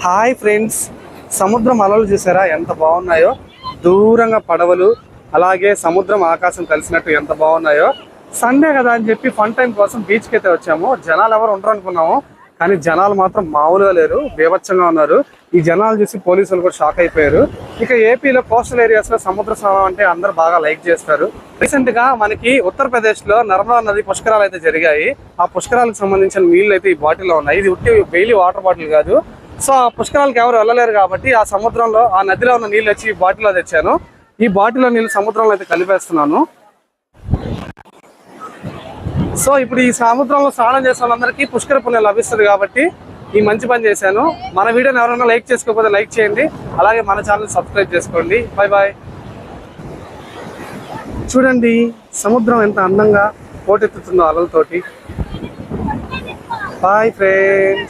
Hi friends, సముద్రం అలలు చూసారా ఎంత బాగున్నాయో. దూరంగా పడవలు, అలాగే సముద్రం ఆకాశం కలిసినట్టు ఎంత బాగున్నాయో. సండే కదా అని చెప్పి ఫన్ టైం కోసం బీచ్కి అయితే వచ్చాము. జనాలు ఎవరు ఉండరు అనుకున్నాము, కానీ జనాలు మాత్రం మామూలుగా లేరు, బీభత్సంగా ఉన్నారు. ఈ జనాలు చూసి పోలీసులు కూడా షాక్ అయిపోయారు. ఇక ఏపీలో కోస్టల్ ఏరియాస్ లో సముద్ర స్నానం అంటే అందరు బాగా లైక్ చేస్తారు. రీసెంట్ గా మనకి ఉత్తరప్రదేశ్ లో నర్మదా నది పుష్కరాలు అయితే జరిగాయి. ఆ పుష్కరాలకు సంబంధించిన నీళ్లు అయితే ఈ బాటిల్లో ఉన్నాయి. ఇది ఉట్టి బెయిలీ వాటర్ బాటిల్ కాదు. సో ఆ పుష్కరాలకు ఎవరు వెళ్ళలేరు కాబట్టి ఆ సముద్రంలో, ఆ నదిలో ఉన్న నీళ్ళు వచ్చి ఈ బాటిల్లో తెచ్చాను. ఈ బాటిల్లో నీళ్ళు సముద్రంలో అయితే కలిపేస్తున్నాను. సో ఇప్పుడు ఈ సముద్రంలో స్నానం చేసే వాళ్ళందరికీ పుష్కర పుణ్యం లభిస్తుంది కాబట్టి ఈ మంచి పని చేశాను. మన వీడియోని ఎవరైనా లైక్ చేసుకోకపోతే లైక్ చేయండి, అలాగే మన ఛానల్ సబ్స్క్రైబ్ చేసుకోండి. Bye bye. చూడండి సముద్రం ఎంత అందంగా పోటెత్తుతుందో అలలతోటి. Bye friends.